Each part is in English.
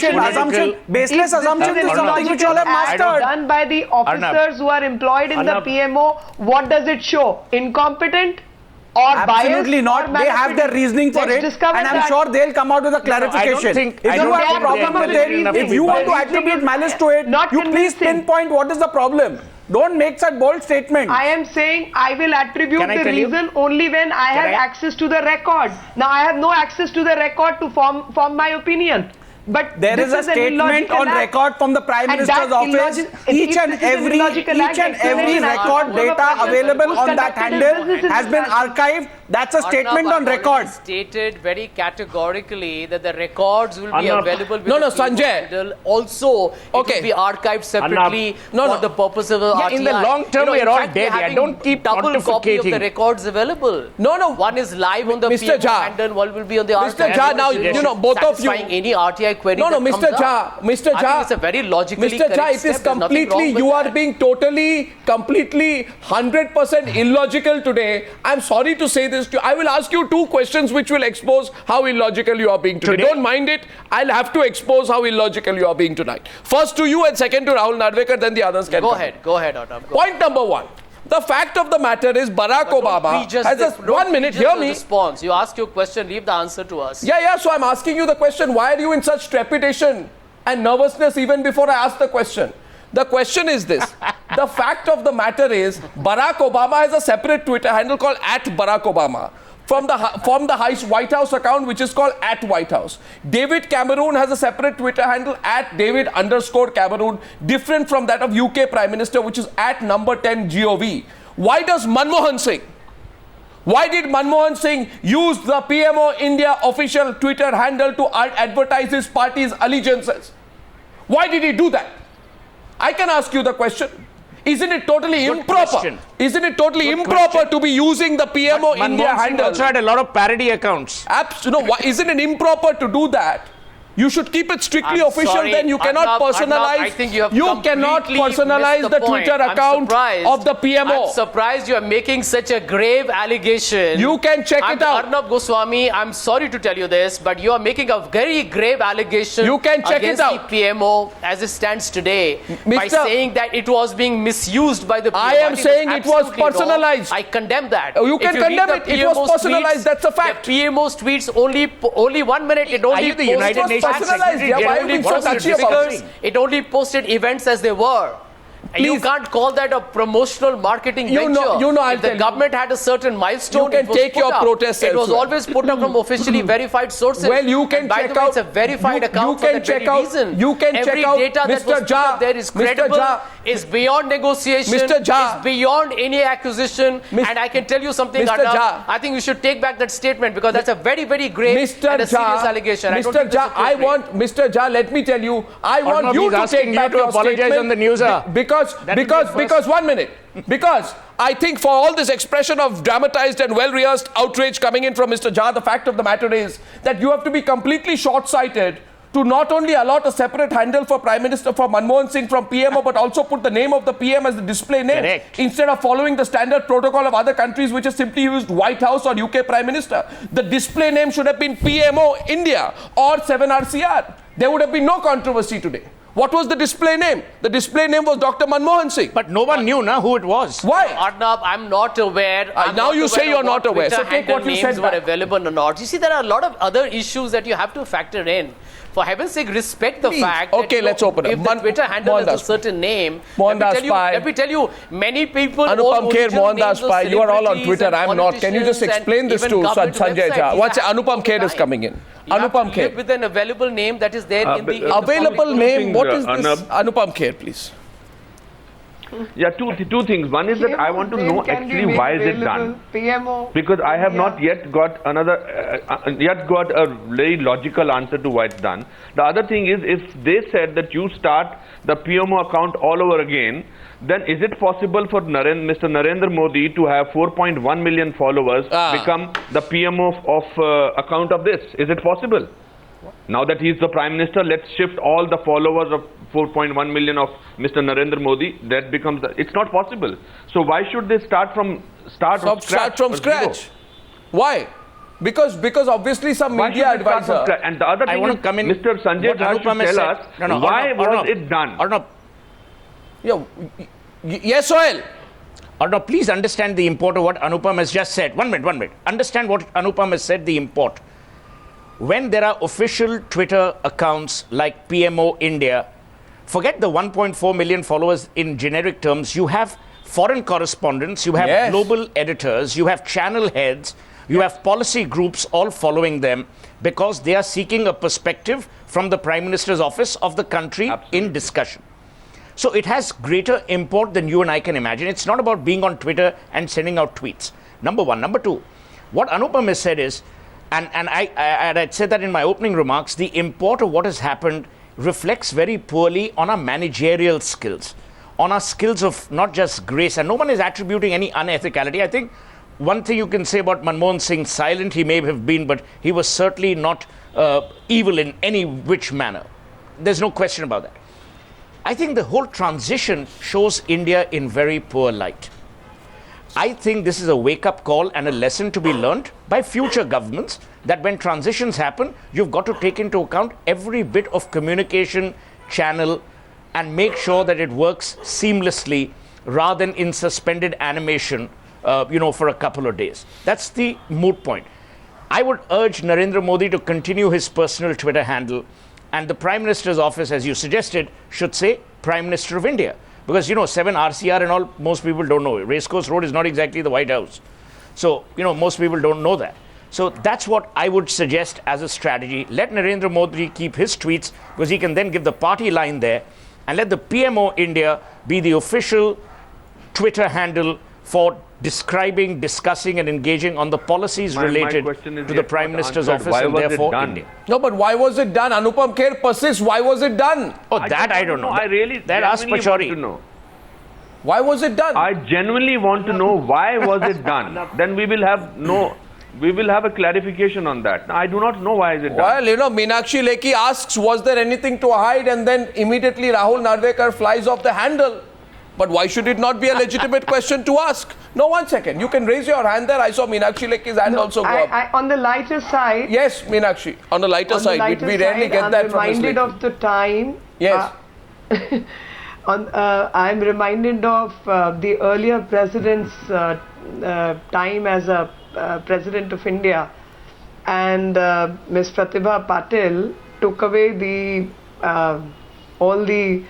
assumption, baseless assumption is something which you all have mastered. Done by the officers who are employed in the PMO, what does it show? Incompetent? Or absolutely biased, not. They have their reasoning for it, and I'm sure they'll come out with a clarification. If you have a problem with it, if you want to attribute malice to it, you please pinpoint what is the problem. Don't make such bold statements. I am saying I will attribute the reason only when I have access to the record. Now I have no access to the record to form my opinion. But there is a statement on record from the Prime Minister's office. Each and every record data available on that handle has been archived. That's a statement on record. Stated very categorically that the records will be available. No, Sanjay. Also, it will be archived separately for the purpose of the RTI. In the long term, we are all dead here. Don't keep double copy of the records available. No. One is live on the Mr. PMO handle, one will be on the RTI. Mr. Jha, now, both of you. Any RTI query. No, Mr. Jha. Mr. Jha. I think it's a very logically Mr. Jha, it is completely, you are being completely 100% illogical today. I'm sorry to say this to you. I will ask you two questions which will expose how illogical you are being today. Don't mind it. I'll have to expose how illogical you are being tonight. First to you and second to Rahul Narvekar, then the others can Go ahead, Arnab. Point number one. The fact of the matter is Barack Obama has 1 minute, hear me. Response. You ask your question, leave the answer to us. Yeah, so I'm asking you the question. Why are you in such trepidation and nervousness even before I ask the question? The question is this. The fact of the matter is Barack Obama has a separate Twitter handle called @BarackObama. From the White House account, which is called @White-House. David Cameron has a separate Twitter handle @David_Cameron, different from that of UK Prime Minister, which is @10GOV. Why does Manmohan Singh? Why did Manmohan Singh use the PMO India official Twitter handle to advertise his party's allegiances? Why did he do that? I can ask you the question. Isn't it totally improper? Isn't it totally improper to be using the PMO India handle? Also had a lot of parody accounts. Absolutely. No, isn't it improper to do that? You should keep it strictly official. Sorry, then you cannot personalize. I think you cannot personalize the Twitter account of the PMO. I'm surprised you are making such a grave allegation. You can check it out. Arnab Goswami, I'm sorry to tell you this, but you are making a very grave allegation. You can check it out. Against the PMO as it stands today by saying that it was being misused by the PMO. I am saying it was personalized. Wrong. I condemn that. You can condemn it. It was personalized. That's a fact. The PMO's tweets only 1 minute. It only the United Nations personalized. Yeah, why are you being so touchy about it? It only posted events as they were. Please. You can't call that a promotional marketing venture. If the government had a certain milestone, you can take your protest. It was always put up from officially verified sources. Well, you can check out. It's a verified account for that very reason. You can check out. Every data that was put up there is credible, is beyond negotiation, is beyond any acquisition. And I can tell you something, Arnab, I think you should take back that statement because that's a very, very grave and a serious allegation. Mr. Jha, let me tell you, I want you to take back your statement on the Newshour. Because 1 minute. Because I think for all this expression of dramatized and well-rehearsed outrage coming in from Mr. Jha, the fact of the matter is that you have to be completely short-sighted to not only allot a separate handle for Prime Minister for Manmohan Singh from PMO, but also put the name of the PM as the display name. Correct. Instead of following the standard protocol of other countries, which is simply used White House or UK Prime Minister. The display name should have been PMO India or 7RCR. There would have been no controversy today. What was the display name? The display name was Dr. Manmohan Singh. But no one knew who it was. Why? Arnab, I'm not aware. Now you say you're not aware. So take what you said. Were available or not. You see, there are a lot of other issues that you have to factor in. For heaven's sake, respect the fact that let's open if the Twitter handle has a certain name, Mohandas Pai. Let me tell you, many people Anupam Kher, Mohandas Pai, you are all on Twitter, I'm not. Can you just explain this to Sanjay Jha? What's Anupam Kher is coming in? Anupam Kher. With an available name that is there in the... Available name, what is this? Anupam Kher, please. Yeah, two things. One is that I want to know actually why is it done, because I have not yet got a very logical answer to why it's done. The other thing is, if they said that you start the PMO account all over again, then is it possible for Mr. Narendra Modi to have 4.1 million followers become the PMO of account of this? Is it possible? Now that he is the Prime Minister, let's shift all the followers of 4.1 million of Mr. Narendra Modi. That becomes it's not possible. So why should they start from scratch? Why? Because obviously some media advisor. And the other thing I want is, to come in. Mr. Sanjay Jha should tell us why was it done? Arnab, Yes, Suhel. Arnab, please understand the import of what Anupam has just said. One minute. Understand what Anupam has said, the import. When there are official Twitter accounts like PMO India, forget the 1.4 million followers in generic terms, you have foreign correspondents, you have global editors, you have channel heads, you have policy groups all following them because they are seeking a perspective from the Prime Minister's office of the country in discussion. So it has greater import than you and I can imagine. It's not about being on Twitter and sending out tweets. Number one. Number two, what Anupam has said is, and I'd said that in my opening remarks, the import of what has happened reflects very poorly on our managerial skills, on our skills of not just grace, and no one is attributing any unethicality. I think one thing you can say about Manmohan Singh, silent he may have been, but he was certainly not evil in any which manner. There's no question about that. I think the whole transition shows India in very poor light. I think this is a wake-up call and a lesson to be learned by future governments that when transitions happen, you've got to take into account every bit of communication channel and make sure that it works seamlessly rather than in suspended animation, for a couple of days. That's the moot point. I would urge Narendra Modi to continue his personal Twitter handle, and the Prime Minister's office, as you suggested, should say Prime Minister of India. Because, 7 RCR and all, most people don't know. Racecourse Road is not exactly the White House. So, most people don't know that. So that's what I would suggest as a strategy. Let Narendra Modi keep his tweets because he can then give the party line there, and let the PMO India be the official Twitter handle for describing, discussing and engaging on the policies related to the Prime Minister's office and therefore India. No, but why was it done? Anupam Kher persists. Why was it done? Oh, I don't know. I really ask want to know. Why was it done? I genuinely want to know why was it done. Then we will have a clarification on that. I do not know why is it done. Well, Meenakshi Lekhi asks, was there anything to hide? And then immediately Rahul Narvekar flies off the handle. But why should it not be a legitimate question to ask? No, 1 second. You can raise your hand there. I saw Meenakshi Lekhi's hand also go up. On the lighter side. Yes, Meenakshi. On the lighter side. We rarely get that from Ms. Lekhi. I'm reminded of the time. Yes. I'm reminded of the earlier president's time as a president of India. And Ms. Pratibha Patil took away all the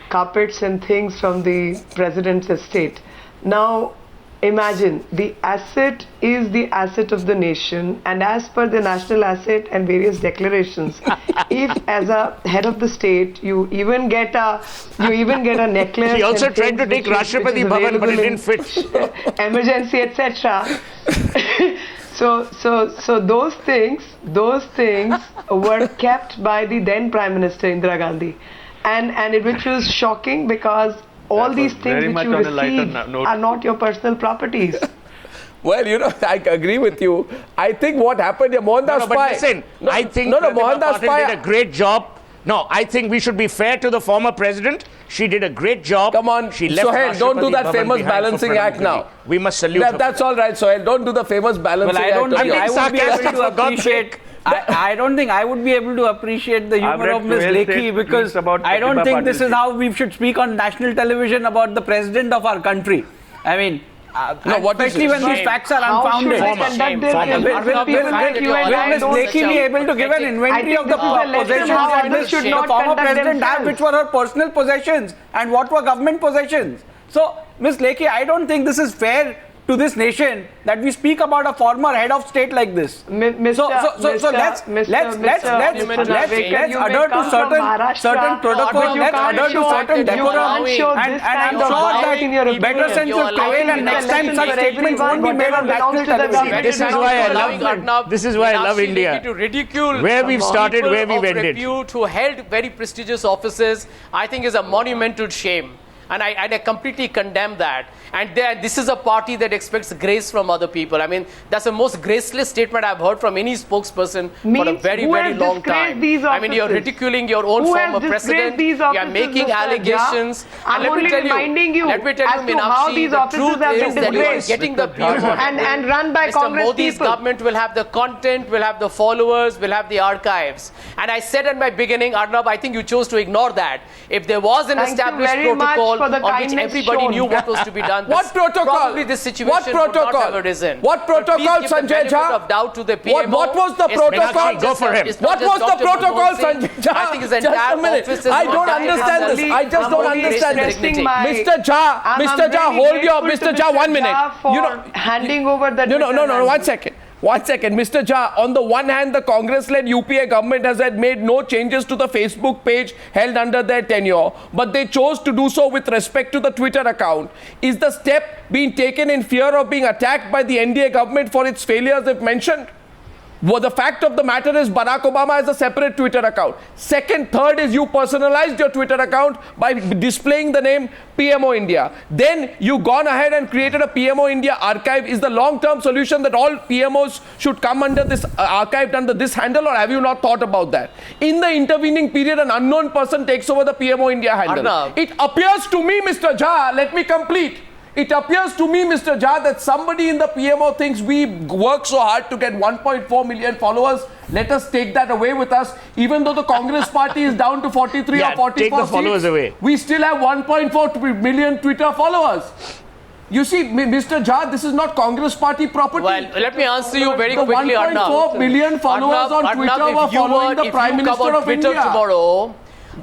carpets and things from the president's estate. Now, imagine, the asset is the asset of the nation, and as per the national asset and various declarations, if as a head of the state you even get a necklace. He also tried to take Rashtrapati Bhavan, but it didn't fit. Emergency, etc. So those things were kept by the then Prime Minister Indira Gandhi. And which was shocking because all these things which you receive are not your personal properties. Well, I agree with you. I think what happened here, Mohandas Pai. But listen, I think Mohandas Pai did a great job. No, I think we should be fair to the former president. She did a great job. Come on, she left Sohel, don't do that famous balancing act now. We must salute her. That's all right, Sohel. Don't do the famous balancing act. Well, I don't think I would be able to appreciate the humor of Ms. Lekhi because I don't think this is how we should speak on national television about the president of our country. I mean, especially when these facts are unfounded. Will Ms. Lekhi be able to give an inventory of the possessions that the former president had, which were her personal possessions, and what were government possessions? So, Ms. Lekhi, I don't think this is fair to this nation that we speak about a former head of state like this. So let's adhere to certain protocols, let's adhere to certain decorum, and I'm sure that better sense will prevail, and next time such statements won't be made on national television. This is why I love India. To ridicule where we've started, where we've ended. Repute who held very prestigious offices, I think is a monumental shame. And I completely condemn that. And this is a party that expects grace from other people. I mean, that's the most graceless statement I've heard from any spokesperson for a very, very long time. I mean, you're ridiculing your own former president. You're making allegations. I'm only reminding you as to how these offices have been disgraced. Getting the and run by Congress Modi's people. Government will have the content, will have the followers, will have the archives. And I said at my beginning, Arnab, I think you chose to ignore that. If there was an established protocol on which everybody knew what was to be done, what protocol? Probably this situation would not have arisen. What protocol, Sanjay Jha? Of doubt to the PMO. What was the protocol? Go for him. What was the protocol, Sanjay Jha? I think his entire office is I don't understand this. I just don't understand this. Mr. Jha, hold your, Mr. Jha, 1 minute. You know, handing over the... No, 1 second. 1 second, Mr. Jha, on the one hand, the Congress-led UPA government has made no changes to the Facebook page held under their tenure, but they chose to do so with respect to the Twitter account. Is the step being taken in fear of being attacked by the NDA government for its failures if mentioned? Well, the fact of the matter is Barack Obama has a separate Twitter account. Second, third is you personalized your Twitter account by displaying the name PMO India. Then you gone ahead and created a PMO India archive. Is the long-term solution that all PMOs should come under this archived under this handle, or have you not thought about that? In the intervening period, an unknown person takes over the PMO India handle. Arnab. It appears to me, Mr. Jha, let me complete. It appears to me, Mr. Jha, that somebody in the PMO thinks we work so hard to get 1.4 million followers. Let us take that away with us. Even though the Congress party is down to 43 or 44 take the followers seats, away. We still have 1.4 million Twitter followers. You see, Mr. Jha, this is not Congress party property. Well, let me answer you very quickly, Arnab. 1.4 million followers on Twitter were following the Prime Minister of India. Tomorrow,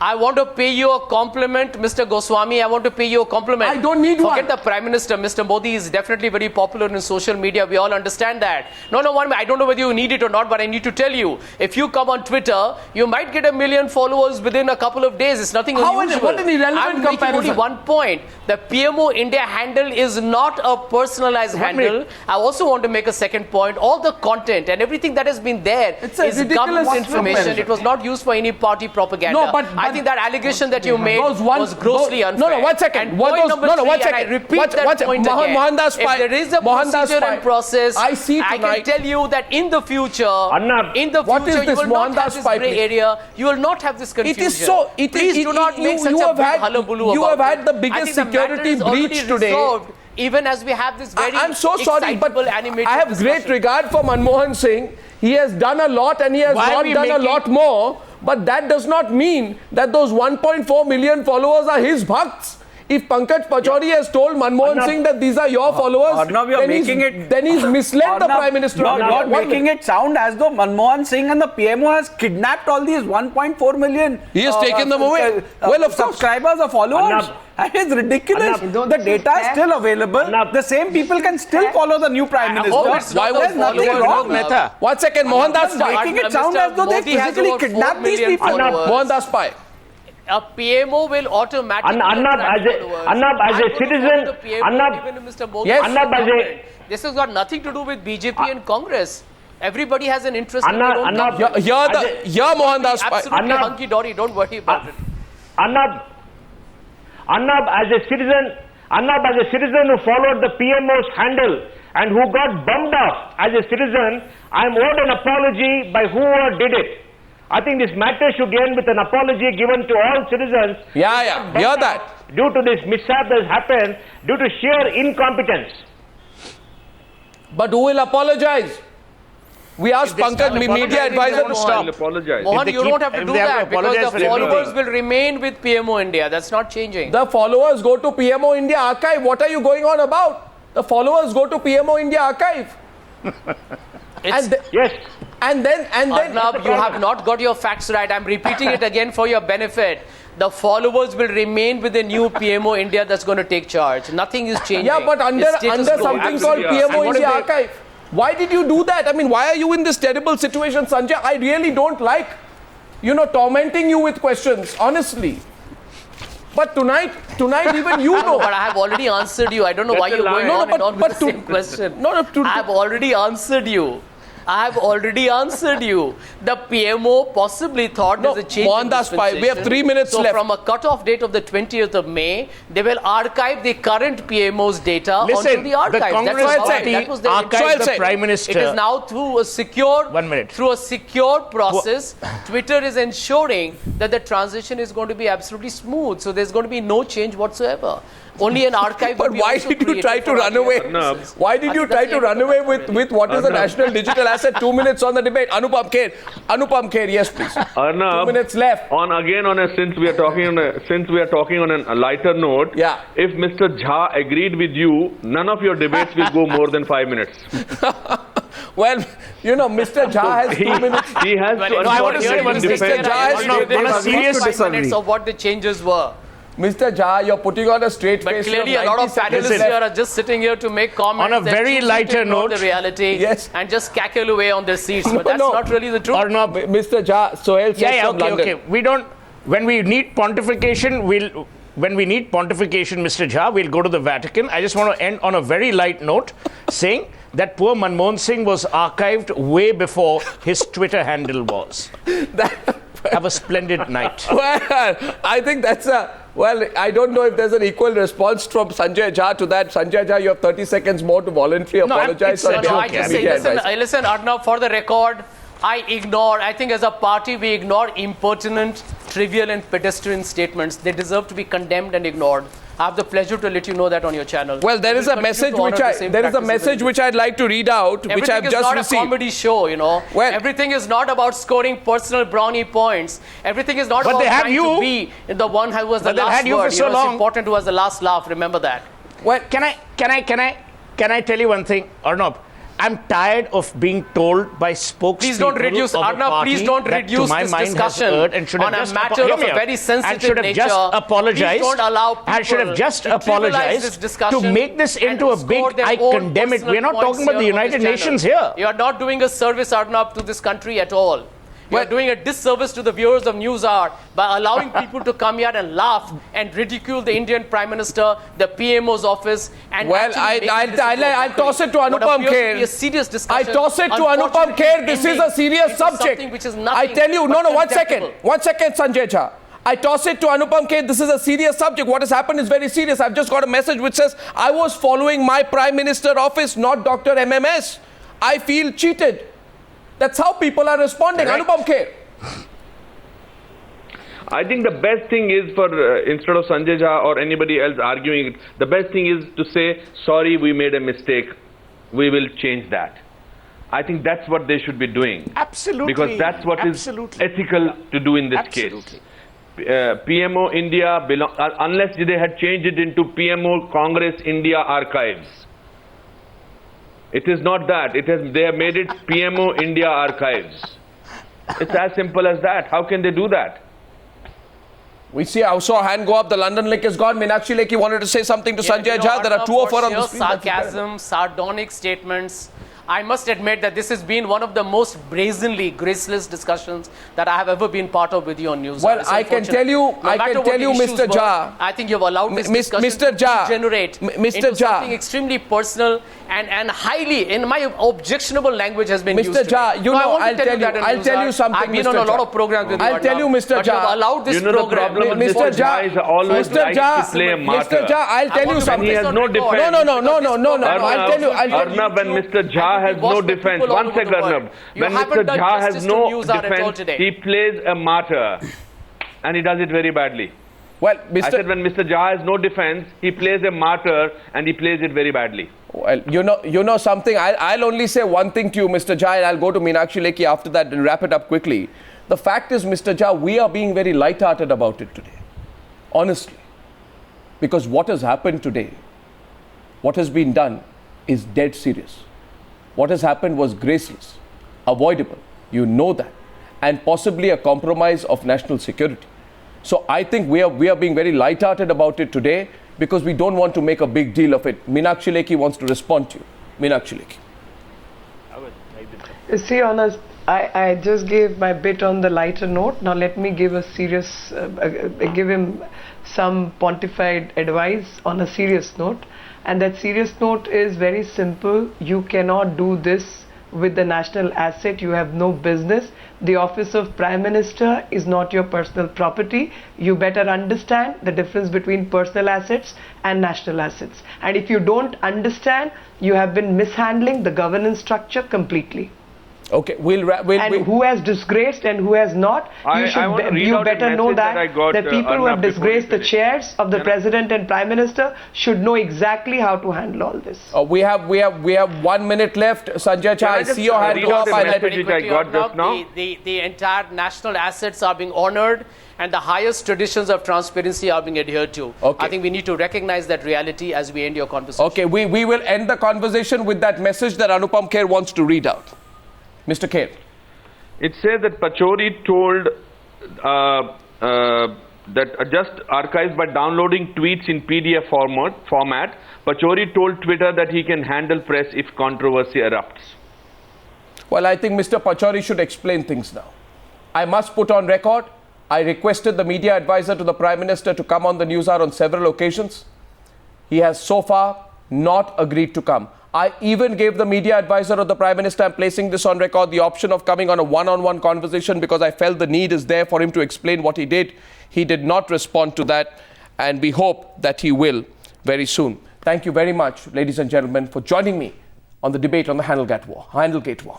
I want to pay you a compliment, Mr. Goswami. I want to pay you a compliment. I don't need Forget one. the Prime Minister. Mr. Modi is definitely very popular in social media. We all understand that. No, I don't know whether you need it or not, but I need to tell you. If you come on Twitter, you might get 1 million followers within a couple of days. It's nothing unusual. What an irrelevant I'm making comparison. only one point. The PMO India handle is not a personalized handle. I also want to make a second point. All the content and everything that has been there is government information. It was not used for any party propaganda. No, but I think that allegation that you made was grossly unfair. No, 1 second. And point number three, and I repeat that point again. Mohandas Pai, if there is a procedure and process, I can tell you that in the future, Arnab, you will not have this grey area. You will not have this confusion. It is so. Please do not make such a big hullabaloo about it. You have had the biggest security breach today. Even as we have this very I'm so sorry, but animated I have great regard for Manmohan Singh. He has done a lot and he has not done a lot more. But that does not mean that those 1.4 million followers are his bhakts. If Pankaj Pachauri has told Manmohan Singh that these are your followers, then he's misled the Prime Minister. You're making it sound as though Manmohan Singh and the PMO has kidnapped all these 1.4 million. He has taken them away. Well, of subscribers or followers. And it's ridiculous. The data is still available. The same people can still follow the new Prime Minister. Why was nothing wrong? 1 second, Mohandas Pai. Making it sound as though they physically kidnapped these people. Mohandas Pai. A PMO will automatically Arnab, as a citizen, this has got nothing to do with BJP and Congress. Everybody has an interest in their own government. Here Mohandas Pai. Absolutely hunky-dory, don't worry about it. Arnab, as a citizen who followed the PMO's handle and who got bummed off as a citizen, I am owed an apology by whoever did it. I think this matter should end with an apology given to all citizens. Hear that. Due to this mishap that has happened, due to sheer incompetence. But who will apologize? We asked Pankaj, media advisor, to stop. Mohan, you don't have to do that because the followers will remain with PMO India. That's not changing. The followers go to PMO India archive. What are you going on about? The followers go to PMO India archive. Yes. And then Arnab, you have not got your facts right. I'm repeating it again for your benefit. The followers will remain with the new PMO India that's going to take charge. Nothing is changing. Yeah, but under something called PMO India archive. Why did you do that? I mean, why are you in this terrible situation, Sanjay? I really don't like, tormenting you with questions, honestly. But tonight even you know. But I have already answered you. I don't know why you're going on and on with the same question. I have already answered you. I have already answered you. The PMO possibly thought there's a change in Mohandas Pai, we have 3 minutes so left. From a cut-off date of the 20th of May, they will archive the current PMO's data onto the archives. The Congress party archived the Prime Minister. It is now through a secure, 1 minute. Through a secure process. Twitter is ensuring that the transition is going to be absolutely smooth. So there's going to be no change whatsoever. Only an archive. But why did you try to run away? Why did you try to run away with what is a national digital asset? 2 minutes on the debate. Anupam Kher, yes, please. Arnab, 2 minutes left. Since we are talking on a lighter note, yeah. If Mr. Jha agreed with you, none of your debates will go more than 5 minutes. Well, you know, Mr. Jha has 2 minutes. He has to. I want to say one thing. Mr. Jha on a serious minutes of what the changes were. Mr. Jha, you're putting on a straight face. But clearly a lot of panelists here are just sitting here to make comments on a very lighter note, the reality and just cackle away on their seats. But that's not really the truth. Arnab, Mr. Jha, Suhel Seth from London. Okay. We don't. When we need pontification, Mr. Jha, we'll go to the Vatican. I just want to end on a very light note, saying that poor Manmohan Singh was archived way before his Twitter handle was. Have a splendid night. Well, I think that's a... Well, I don't know if there's an equal response from Sanjay Jha to that. Sanjay Jha, you have 30 seconds more to voluntarily apologize. I just say, listen, Arnab, for the record, I think as a party, we ignore impertinent, trivial and pedestrian statements. They deserve to be condemned and ignored. I have the pleasure to let you know that on your channel. Well, there is a message which I'd like to read out, which I've just received. Everything is not a comedy show, you know. Well, everything is not about scoring personal brownie points. Everything is not about trying to be the one who was the last word. It's important who was the last laugh. Remember that. Well, can I tell you one thing, Arnab? I'm tired of being told by spokespeople. Please don't reduce, Arnab, please don't reduce this discussion on a matter of a very sensitive nature. Just apologized. Please don't allow people should have just apologized to make this into a big, I condemn it. We're not talking about the United Nations here. You are not doing a service, Arnab, to this country at all. You are doing a disservice to the viewers of Newshour by allowing people to come here and laugh and ridicule the Indian Prime Minister, the PMO's office, and I'll toss it to Anupam Kher. I toss it to Anupam Kher. This is a serious subject. I tell you, no, 1 second. 1 second, Sanjay Jha. I toss it to Anupam Kher. This is a serious subject. What has happened is very serious. I've just got a message which says, I was following my Prime Minister office, not Dr. MMS. I feel cheated. That's how people are responding. Correct. Anupam Kher. I think the best thing is for, instead of Sanjay Jha or anybody else arguing it, the best thing is to say, sorry, we made a mistake. We will change that. I think that's what they should be doing. Absolutely. Because that's what is ethical to do in this case. PMO India, unless they had changed it into PMO Congress India Archives. It is not that. They have made it PMO India Archives. It's as simple as that. How can they do that? We see, I saw a hand go up. The London link is gone. Meenakshi Lekhi wanted to say something to Sanjay Jha. There are 2 of her on the screen. Sarcasm, sardonic statements. I must admit that this has been one of the most brazenly graceless discussions that I have ever been part of with you on Newshour. Well, I can tell you, Mr. Jha. I think you've allowed this discussion to generate into something extremely personal and highly, in my objectionable language, has been used. Mr. Jha, you know, I'll tell you something. I've been on a lot of programs with you. I'll tell you, Mr. Jha. You've allowed this program. Mr. Jha is always like to play a martyr. Mr. Jha, I'll tell you something. He has no defense. No. I'll tell you. Arnab and Mr. Jha has no defense. One second, Arnab. When Mr. Jha has no defense, he plays a martyr. And he does it very badly. Well, I said when Mr. Jha has no defense, he plays a martyr and he plays it very badly. Well, you know something. I'll only say one thing to you, Mr. Jha, and I'll go to Meenakshi Lekhi after that and wrap it up quickly. The fact is, Mr. Jha, we are being very light-hearted about it today. Honestly. Because what has happened today, what has been done, is dead serious. What has happened was graceless, avoidable. You know that. And possibly a compromise of national security. So I think we are being very light-hearted about it today because we don't want to make a big deal of it. Meenakshi Lekhi wants to respond to you. Meenakshi Lekhi. See, honest, I just gave my bit on the lighter note. Now let me give a serious, give him some pontified advice on a serious note. And that serious note is very simple. You cannot do this with the national asset, you have no business. The office of Prime Minister is not your personal property. You better understand the difference between personal assets and national assets. And if you don't understand, you have been mishandling the governance structure completely. Okay, who has disgraced and who has not, you better know that people who have disgraced the chairs of the President and Prime Minister should know exactly how to handle all this. We have 1 minute left. Sanjay Jha, I see your hand go up. The entire national assets are being honored and the highest traditions of transparency are being adhered to. Okay. I think we need to recognize that reality as we end your conversation. Okay, we will end the conversation with that message that Anupam Kher wants to read out. Mr. Kher. It says that Pachori told that just archives by downloading tweets in PDF format. Pachori told Twitter that he can handle press if controversy erupts. Well, I think Mr. Pachori should explain things now. I must put on record, I requested the media advisor to the Prime Minister to come on the Newshour on several occasions. He has so far not agreed to come. I even gave the media advisor of the Prime Minister, I'm placing this on record, the option of coming on a one-on-one conversation because I felt the need is there for him to explain what he did. He did not respond to that, and we hope that he will very soon. Thank you very much, ladies and gentlemen, for joining me on the debate on the Handlegate War.